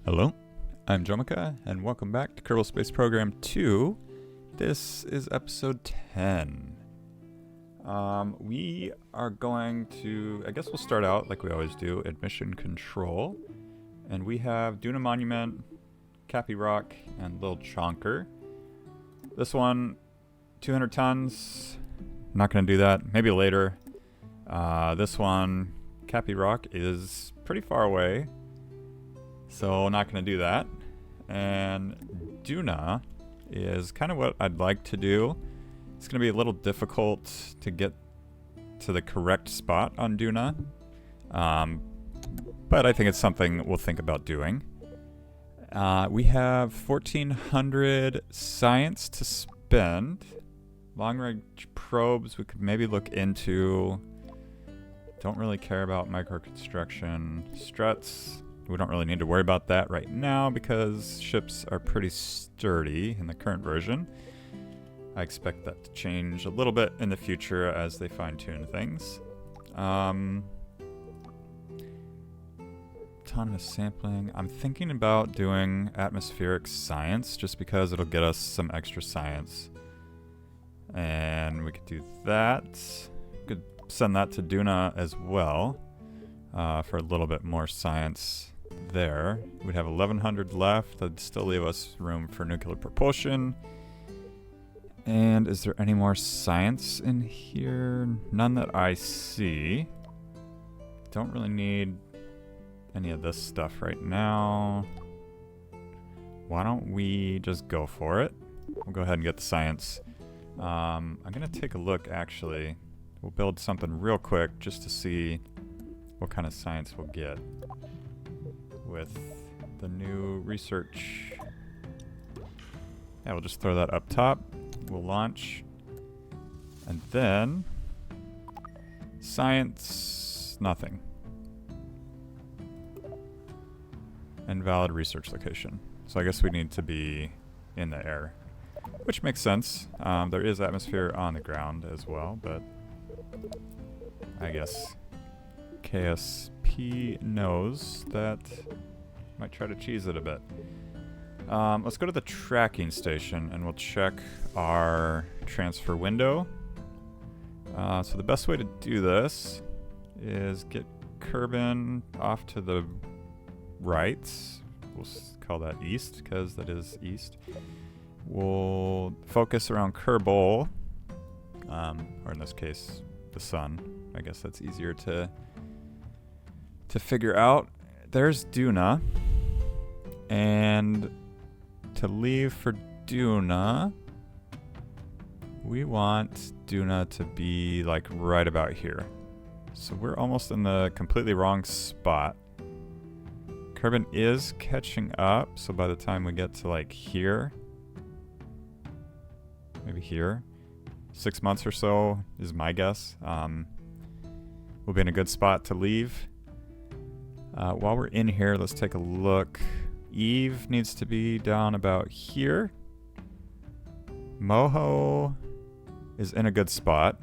Hello, I'm Jomika, and welcome back to Kerbal Space Program 2. This is episode 10. We are going to, I guess we'll start out like we always do, admission control. And we have Duna Monument, Cappy Rock, and Lil Chonker. This one, 200 tons. Not going to do that. Maybe later. This one, Cappy Rock, is pretty far away. So not going to do that. And Duna is kind of what I'd like to do. It's going to be a little difficult to get to the correct spot on Duna. But I think it's something we'll think about doing. We have 1,400 science to spend. Long-range probes we could maybe look into. Don't really care about microconstruction. Struts. We don't really need to worry about that right now because ships are pretty sturdy in the current version. I expect that to change a little bit in the future as they fine-tune things. Autonomous sampling. I'm thinking about doing atmospheric science just because it'll get us some extra science. And we could do that. We could send that to Duna as well for a little bit more science there. We'd have 1,100 left. That'd still leave us room for nuclear propulsion. And is there any more science in here? None that I see. Don't really need any of this stuff right now. Why don't we just go for it? We'll go ahead and get the science. I'm gonna take a look actually. We'll build something real quick just to see what kind of science we'll get with the new research. Yeah, we'll just throw that up top. We'll launch. And then science, nothing. Invalid research location. So I guess we need to be in the air, which makes sense. There is atmosphere on the ground as well, but I guess KSP knows that. Might try to cheese it a bit. Let's go to the tracking station and we'll check our transfer window. So the best way to do this is get Kerbin off to the right. We'll call that east because that is east. We'll focus around Kerbal, or in this case, the sun. I guess that's easier to figure out. There's Duna. And to leave for Duna, we want Duna to be like right about here. So we're almost in the completely wrong spot. Kerbin is catching up, so by the time we get to like here, maybe here, 6 months or so is my guess. We'll be in a good spot to leave. While we're in here, let's take a look. Eve needs to be down about here. Moho is in a good spot.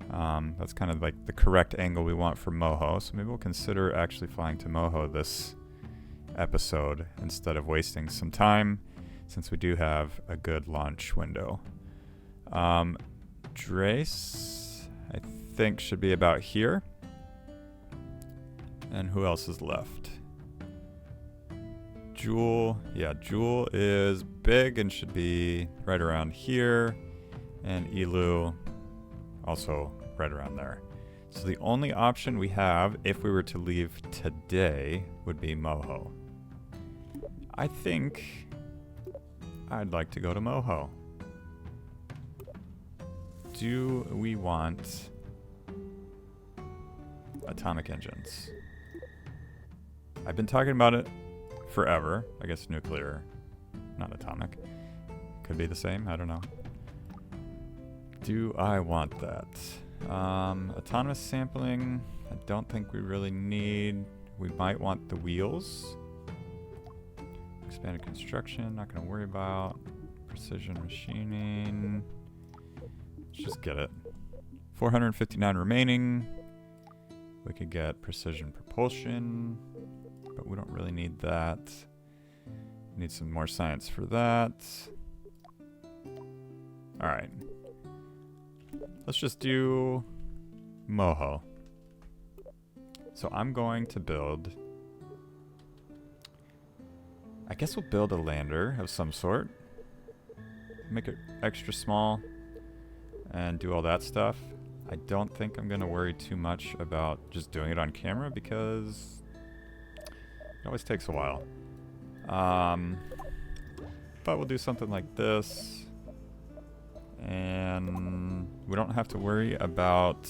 That's kind of like the correct angle we want for Moho. So maybe we'll consider actually flying to Moho this episode instead of wasting some time, since we do have a good launch window. Drace, I think, should be about here. And who else is left? Jewel. Yeah, Jewel is big and should be right around here. And Elu also right around there. So the only option we have if we were to leave today would be Moho. I think I'd like to go to Moho. Do we want atomic engines? I've been talking about it forever. I guess nuclear, not atomic. Could be the same, I don't know. Do I want that? Autonomous sampling, I don't think we really need. We might want the wheels. Expanded construction, not going to worry about. Precision machining. Let's just get it. 459 remaining. We could get precision propulsion, but we don't really need that. Need some more science for that. Alright. Let's just do Moho. So I'm going to build... I guess we'll build a lander of some sort. Make it extra small and do all that stuff. I don't think I'm going to worry too much about just doing it on camera because it always takes a while. But we'll do something like this. And we don't have to worry about...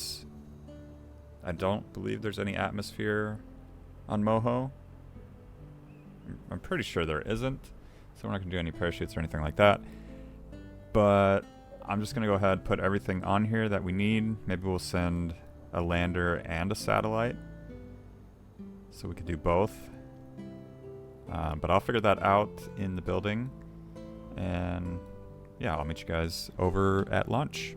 I don't believe there's any atmosphere on Moho. I'm pretty sure there isn't. So we're not going to do any parachutes or anything like that. But I'm just going to go ahead and put everything on here that we need. Maybe we'll send a lander and a satellite. So we could do both. But I'll figure that out in the building. And yeah, I'll meet you guys over at lunch.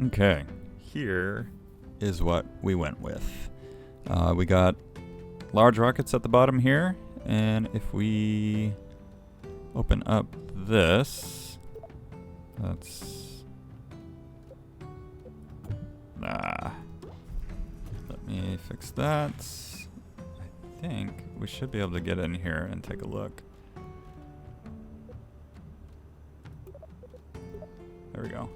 Okay, here is what we went with. We got large rockets at the bottom here, and if we open up this, let's... let me fix that. I think we should be able to get in here and take a look. There we go.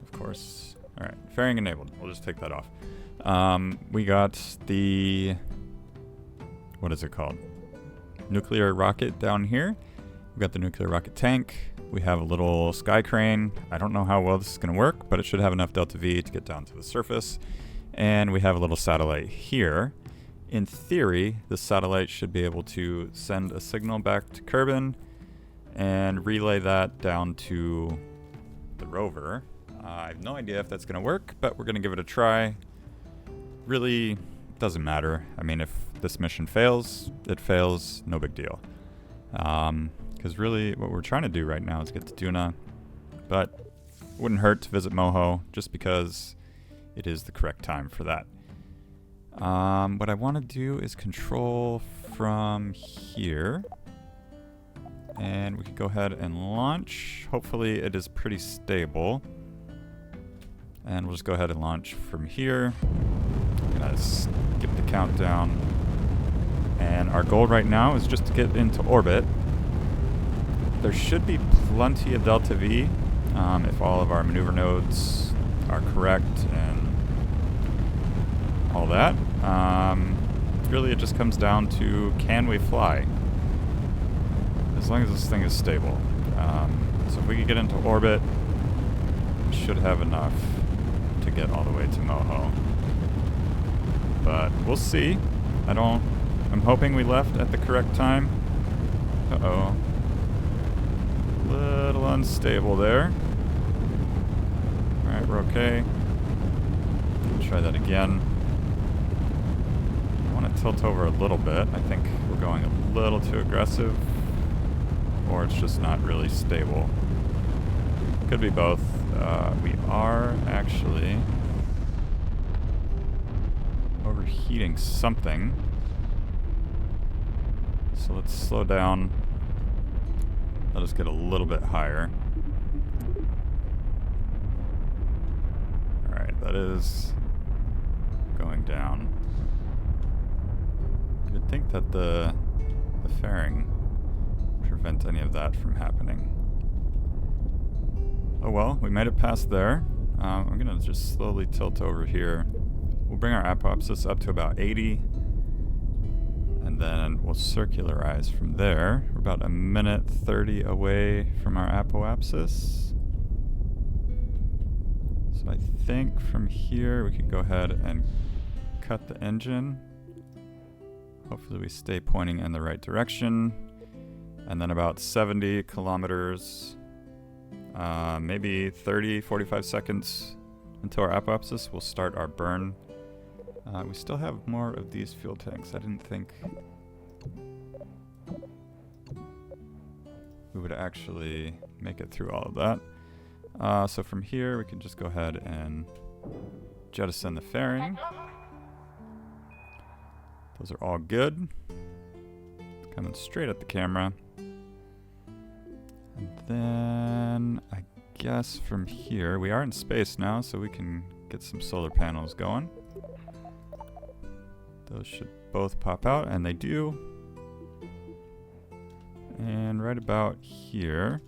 Of course. Alright, fairing enabled. We'll just take that off. We got the... what is it called? Nuclear rocket down here. We got the nuclear rocket tank. We have a little sky crane. I don't know how well this is going to work, but it should have enough delta V to get down to the surface. And we have a little satellite here. In theory, the satellite should be able to send a signal back to Kerbin and relay that down to the rover. I have no idea if that's going to work, but we're going to give it a try. Really doesn't matter. I mean, if this mission fails, it fails, no big deal. Because really what we're trying to do right now is get to Duna, but it wouldn't hurt to visit Moho just because it is the correct time for that. What I want to do is control from here. And we can go ahead and launch. Hopefully it is pretty stable. And we'll just go ahead and launch from here. I'm gonna skip the countdown. And our goal right now is just to get into orbit. There should be plenty of delta V if all of our maneuver nodes are correct and all that. Really it just comes down to, can we fly? As long as this thing is stable. So if we can get into orbit, we should have enough to get all the way to Moho. But we'll see. I'm hoping we left at the correct time. Uh-oh. Little unstable there. Alright, we're okay. Try that again. I want to tilt over a little bit. I think we're going a little too aggressive. Or it's just not really stable. Could be both. We are actually overheating something. So let's slow down. Let us get a little bit higher. Alright, that is going down. You would think that the fairing prevent any of that from happening. Oh well, we made it past there. I'm gonna just slowly tilt over here. We'll bring our apoapsis up to about 80. And then we'll circularize from there. We're about 1:30 away from our apoapsis. So I think from here we could go ahead and cut the engine. Hopefully we stay pointing in the right direction. And then about 70 kilometers, maybe 30, 45 seconds until our apoapsis, we'll start our burn. We still have more of these fuel tanks. I didn't think we would actually make it through all of that. So from here, we can just go ahead and jettison the fairing. Those are all good. Coming straight at the camera. And then I guess from here, we are in space now, so we can get some solar panels going. Those should both pop out, and they do. And right about here,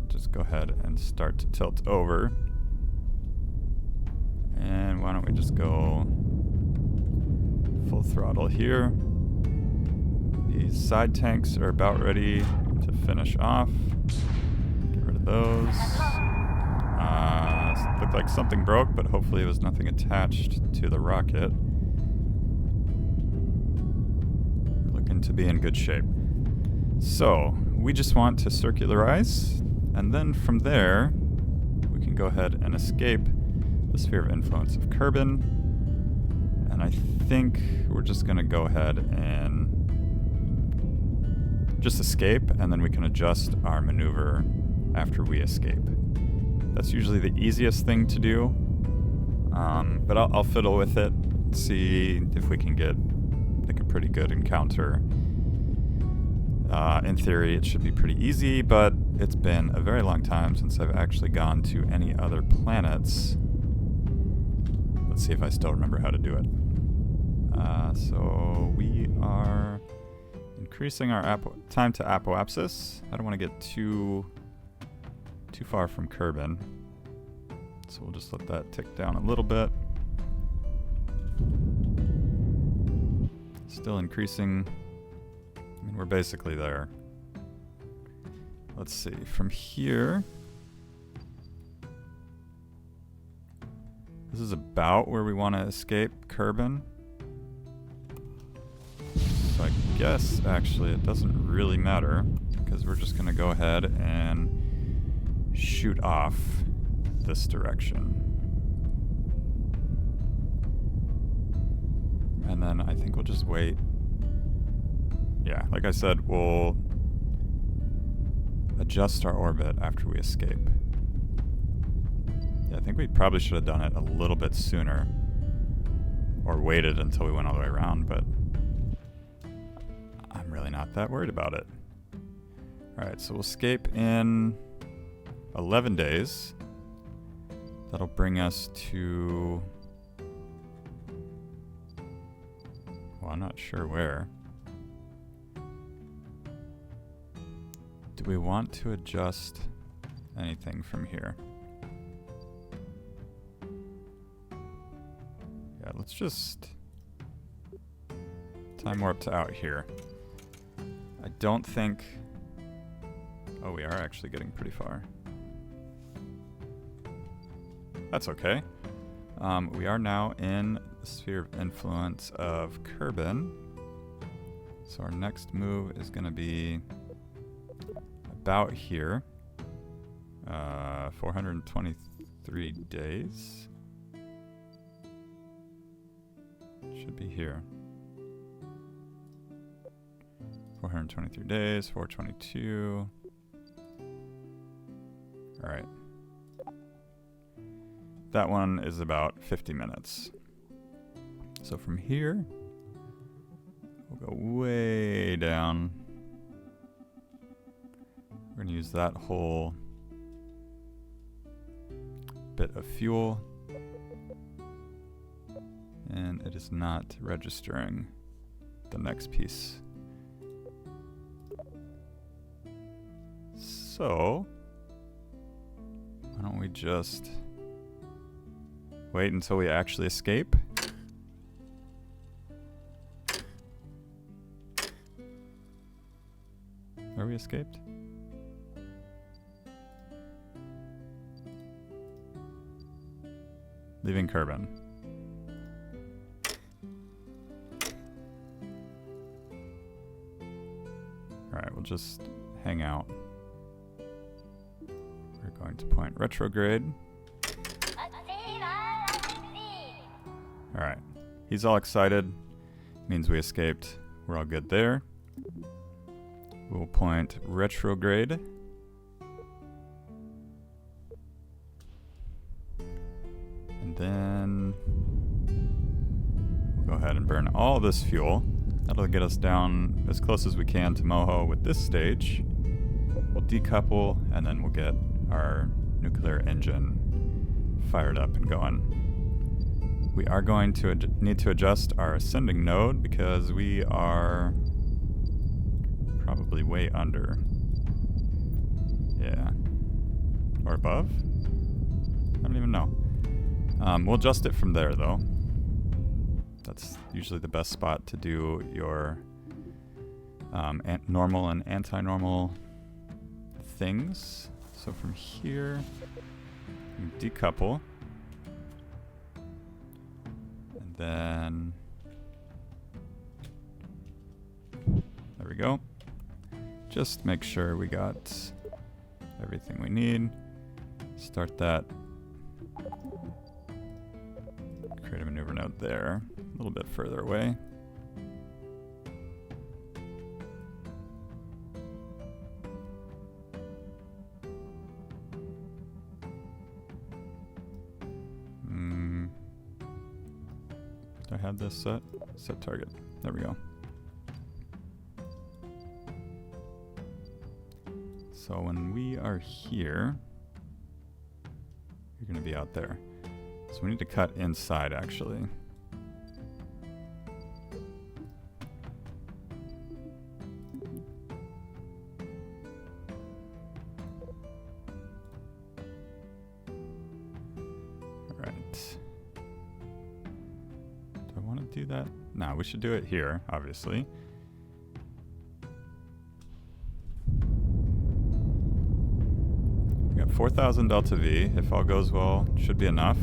just go ahead and start to tilt over. And why don't we just go full throttle here. These side tanks are about ready to finish off. Get rid of those. Looked like something broke, but hopefully it was nothing attached to the rocket. Looking to be in good shape. So, we just want to circularize, and then from there, we can go ahead and escape the sphere of influence of Kerbin. And I think we're just going to go ahead and just escape, and then we can adjust our maneuver after we escape. That's usually the easiest thing to do, but I'll fiddle with it, see if we can get like a pretty good encounter. In theory, it should be pretty easy, but it's been a very long time since I've actually gone to any other planets. Let's see if I still remember how to do it. So we are increasing our time to apoapsis. I don't want to get too far from Kerbin, so we'll just let that tick down a little bit. Still increasing. I mean, we're basically there. Let's see, from here, this is about where we want to escape Kerbin. So I guess actually it doesn't really matter, because we're just going to go ahead and shoot off this direction. And then I think we'll just wait. Yeah, like I said, we'll adjust our orbit after we escape. Yeah, I think we probably should have done it a little bit sooner, or waited until we went all the way around, but I'm really not that worried about it. Alright, so we'll escape in 11 days. That'll bring us to... well, I'm not sure where. Do we want to adjust anything from here? Yeah, let's just time warp to out here. I don't think... oh, we are actually getting pretty far. That's okay. We are now in the sphere of influence of Kerbin. So our next move is going to be about here. 423 days. Should be here. 423 days, 422. Alright. That one is about 50 minutes. So from here, We'll go way down. We're gonna use that whole bit of fuel. And it is not registering the next piece. So, why don't we just wait until we actually escape? Are we escaped? Leaving Kerbin. Alright, we'll just hang out. We're going to point retrograde. Alright, he's all excited. Means we escaped. We're all good there. We'll point retrograde. And then we'll go ahead and burn all this fuel. That'll get us down as close as we can to Moho with this stage. We'll decouple, and then we'll get our nuclear engine fired up and going. We are going to need to adjust our ascending node because we are probably way under. Yeah. Or above? I don't even know. We'll adjust it from there, though. That's usually the best spot to do your normal and anti-normal things. So from here, you decouple. And then, there we go. Just make sure we got everything we need. Start that. Create a maneuver node there, a little bit further away. Do I have this set? Set target. There we go. So when we are here, you're going to be out there. So we need to cut inside, actually. Alright. Do I want to do that? No, we should do it here, obviously. We got 4,000 delta V. If all goes well, should be enough.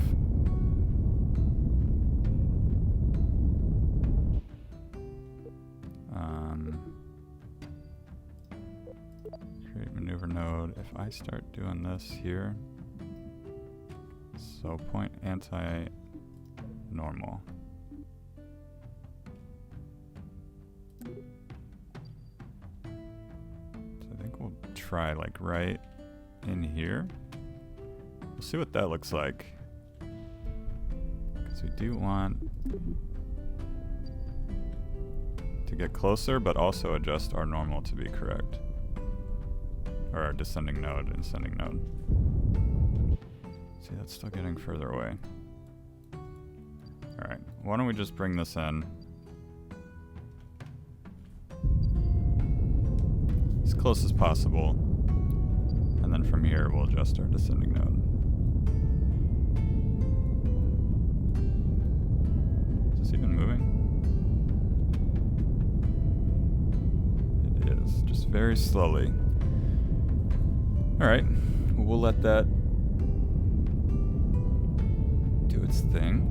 Create maneuver node. If I start doing this here, so point anti-normal. So I think we'll try like right in here. We'll see what that looks like. Because we do want to get closer, but also adjust our normal to be correct. Or our descending node and ascending node. See, that's still getting further away. Alright, why don't we just bring this in as close as possible, and then from here we'll adjust our descending node. Is this even moving? It is, just very slowly. Alright, we'll let that do its thing.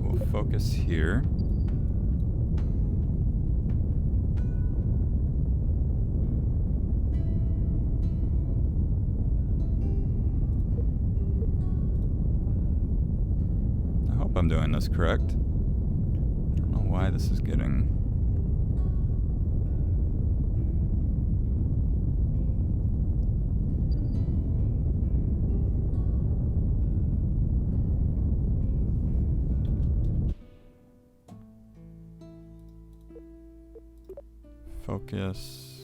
We'll focus here. I hope I'm doing this correct. I don't know why this is getting... Focus.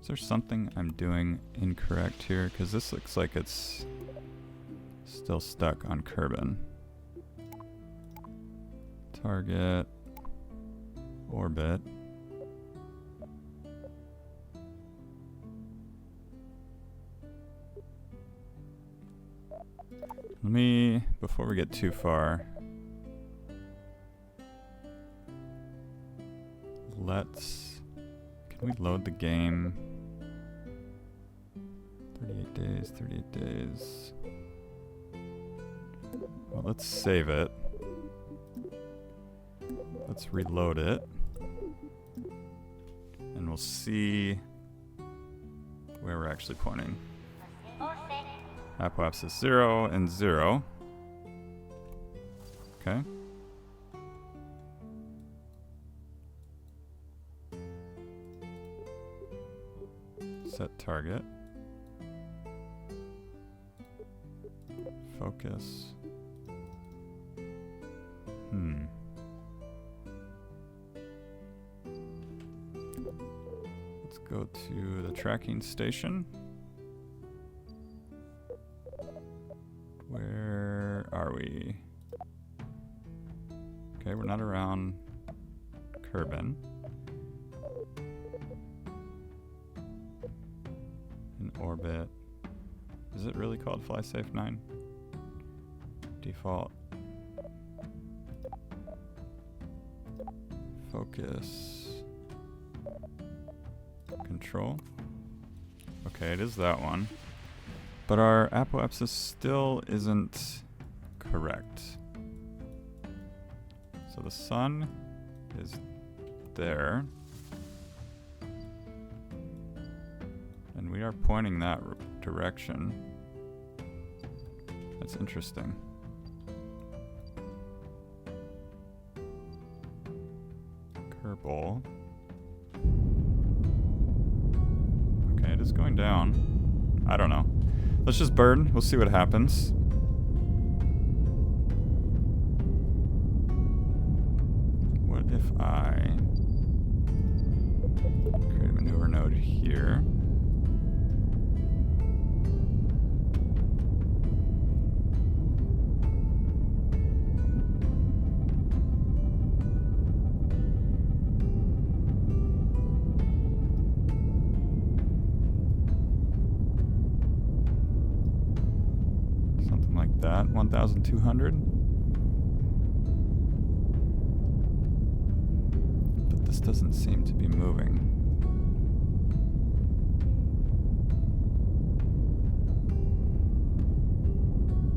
Is there something I'm doing incorrect here? Because this looks like it's still stuck on Kerbin. Target. Orbit. Let me, before we get too far, can we load the game? 38 days, 38 days. Well, let's save it. Let's reload it. And we'll see where we're actually pointing. Apoapsis 0 and 0. Okay. Set target. Focus. Let's go to the tracking station. Where are we? Okay, we're not around Kerbin. In orbit. Is it really called FlySafe 9? Default. Focus. Control. Okay, it is that one. But our apoapsis still isn't correct. So the sun is there. And we are pointing that direction. That's interesting. Kerbal. Okay, it is going down. I don't know. Let's just burn. We'll see what happens. What if I create a maneuver node here? That 1,200, but this doesn't seem to be moving.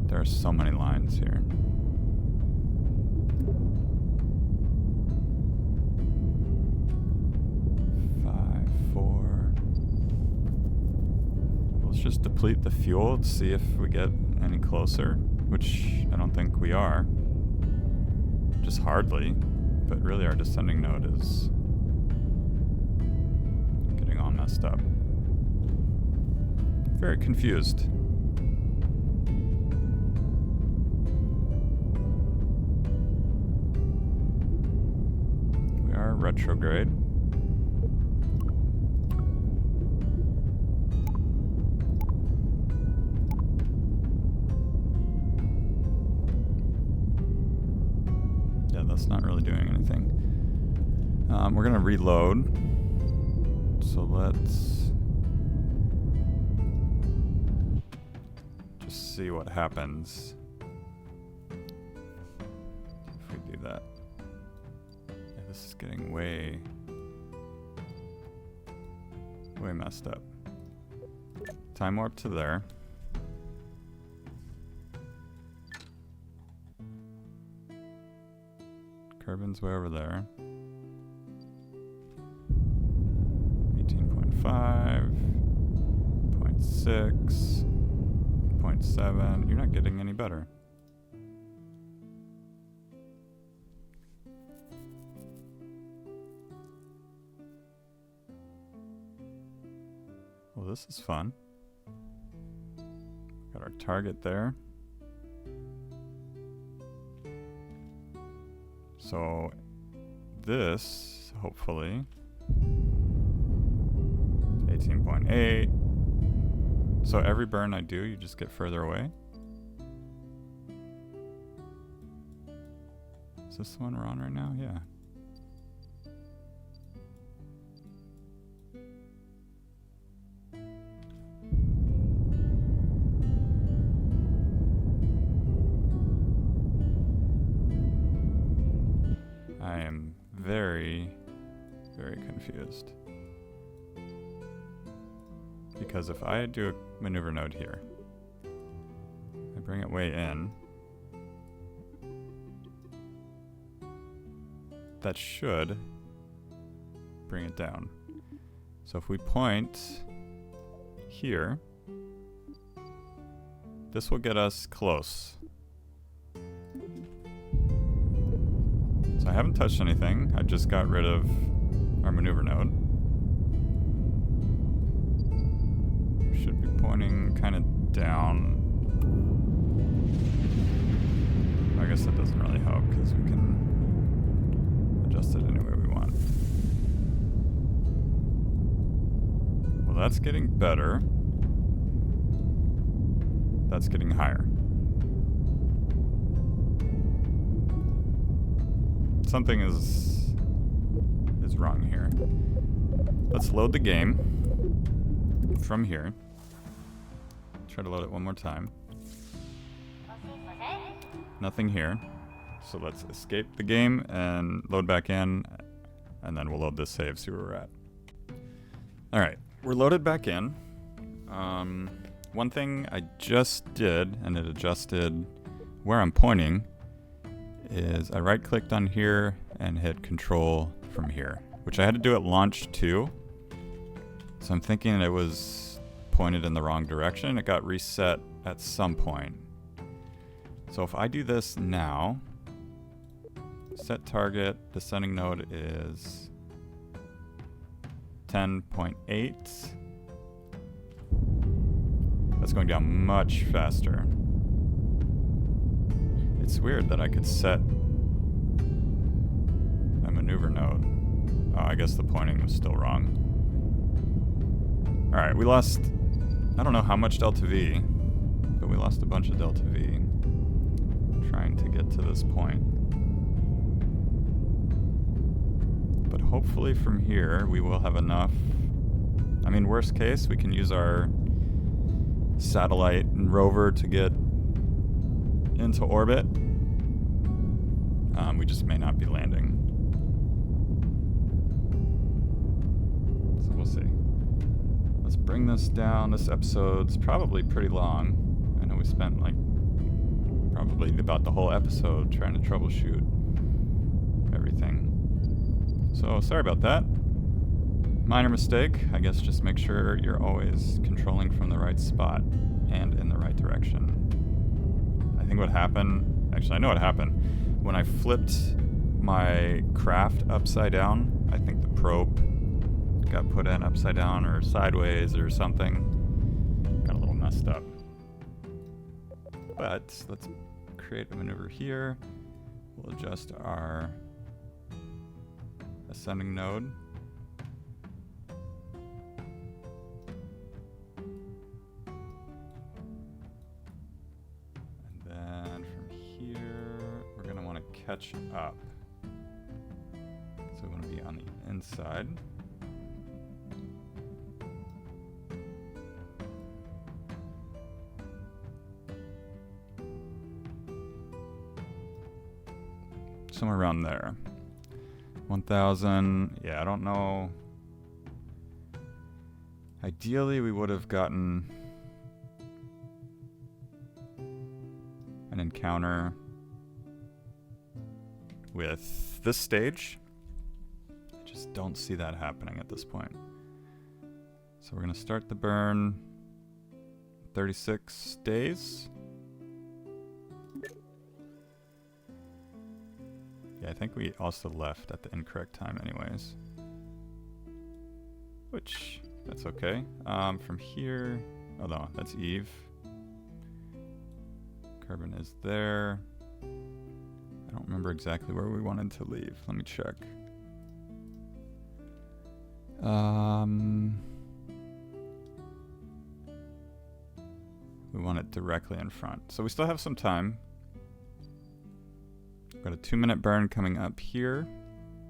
There are so many lines here. Let's just deplete the fuel to see if we get any closer, which I don't think we are. Just hardly, but really our descending node is getting all messed up. Very confused. We are retrograde. That's not really doing anything. We're gonna reload. So let's just see what happens if we do that. Yeah, this is getting way messed up. Time warp to there. Kerbin's way over there. 18.5, 0.6, 0.7. You're not getting any better. Well, this is fun. Got our target there. So this So hopefully 18.8. So every burn I do, you just get further away. Is this the one we're on right now? Yeah. I am very, very confused. Because if I do a maneuver node here, I bring it way in, that should bring it down. So if we point here, this will get us close. So I haven't touched anything. I just got rid of our maneuver node. Should be pointing kind of down. I guess that doesn't really help because we can adjust it any way we want. Well, that's getting better. That's getting higher. Something is wrong here. Let's load the game from here. Try to load it one more time. Nothing here. So let's escape the game and load back in, and then we'll load this save, see where we're at. Alright, we're loaded back in. One thing I just did, and it adjusted where I'm pointing, is I right-clicked on here and hit Control from here, which I had to do at launch too. So I'm thinking it was pointed in the wrong direction. It got reset at some point. So if I do this now, set target, descending node is 10.8. That's going down much faster. It's weird that I could set a maneuver node. Oh, I guess the pointing was still wrong. Alright, we lost, I don't know how much delta V, but we lost a bunch of delta V trying to get to this point. But hopefully from here we will have enough. I mean, worst case, we can use our satellite and rover to get into orbit. We just may not be landing. So we'll see. Let's bring this down. This episode's probably pretty long. I know we spent like probably about the whole episode trying to troubleshoot everything. So sorry about that. Minor mistake. I guess just make sure you're always controlling from the right spot and in the right direction. I think what happened, actually I know what happened. When I flipped my craft upside down, I think the probe got put in upside down or sideways or something. Got a little messed up. But let's create a maneuver here. We'll adjust our ascending node. Catch up. So we want to be on the inside. Somewhere around there. 1,000. Yeah, I don't know. Ideally, we would have gotten an encounter with this stage. I just don't see that happening at this point. So we're going to start the burn 36 days. Yeah, I think we also left at the incorrect time anyways. Which, that's okay. From here, oh no, that's Eve. Carbon is there. I don't remember exactly where we wanted to leave. Let me check. We want it directly in front. So we still have some time. We've got a 2-minute burn coming up here.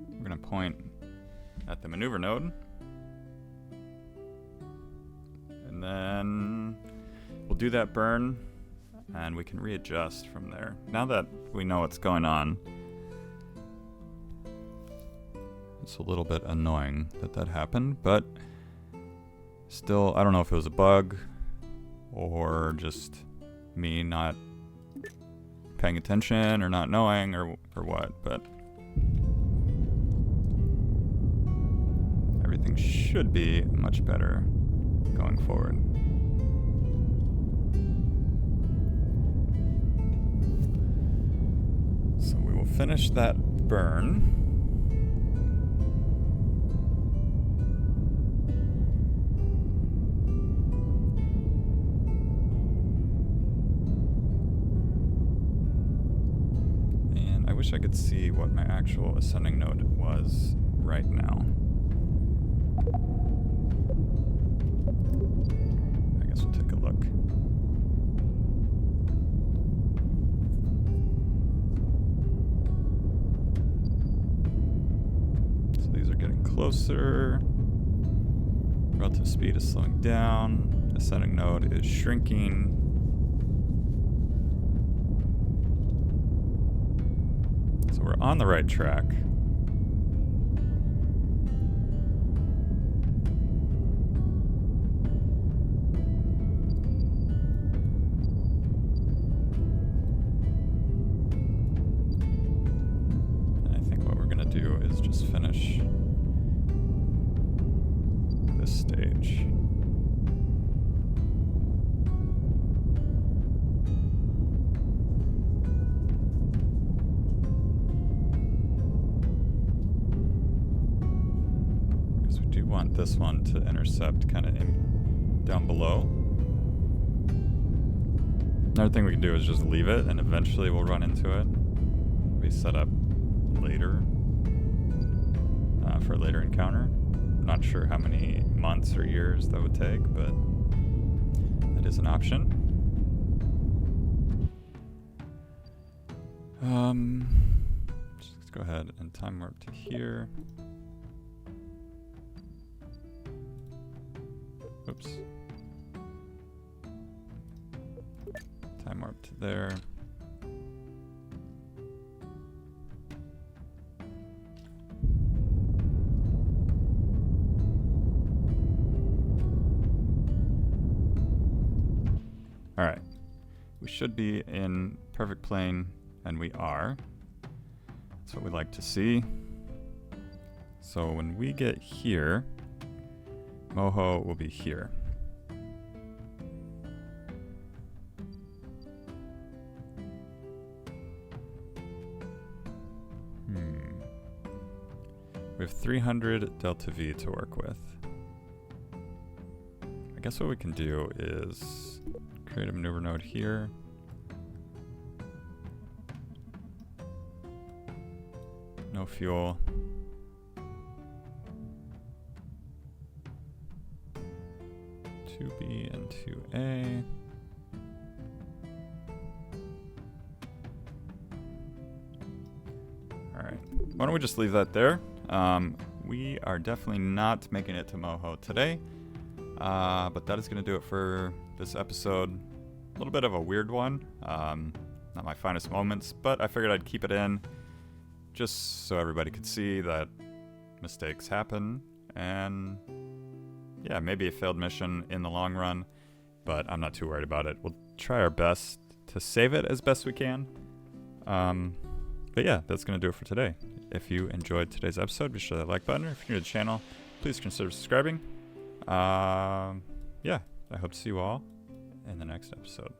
We're going to point at the maneuver node. And then we'll do that burn, and we can readjust from there. Now that we know what's going on, it's a little bit annoying that that happened, but still, I don't know if it was a bug or just me not paying attention or not knowing or what, but everything should be much better going forward. So we will finish that burn. And I wish I could see what my actual ascending node was right now. I guess we'll take a look. So these are getting closer. Relative speed is slowing down. Ascending node is shrinking. So we're on the right track. Do is just finish this stage. Because we do want this one to intercept kind of down below. Another thing we can do is just leave it, and eventually we'll run into it. We set up later. For a later encounter. I'm not sure how many months or years that would take, but that is an option. Let's go ahead and time warp to here. Oops. Time warp to there. All right, we should be in perfect plane, and we are. That's what we like to see. So when we get here, Moho will be here. We have 300 delta V to work with. I guess what we can do is create a maneuver node here. No fuel. Two B and 2A. All right, why don't we just leave that there? We are definitely not making it to Moho today, but that is going to do it for this episode. A little bit of a weird one, not my finest moments, but I figured I'd keep it in just so everybody could see that mistakes happen, and yeah, maybe a failed mission in the long run, but I'm not too worried about it. We'll try our best to save it as best we can. But yeah, that's going to do it for today. If you enjoyed today's episode, be sure to hit that like button. If you're new to the channel, please consider subscribing. Yeah, I hope to see you all in the next episode.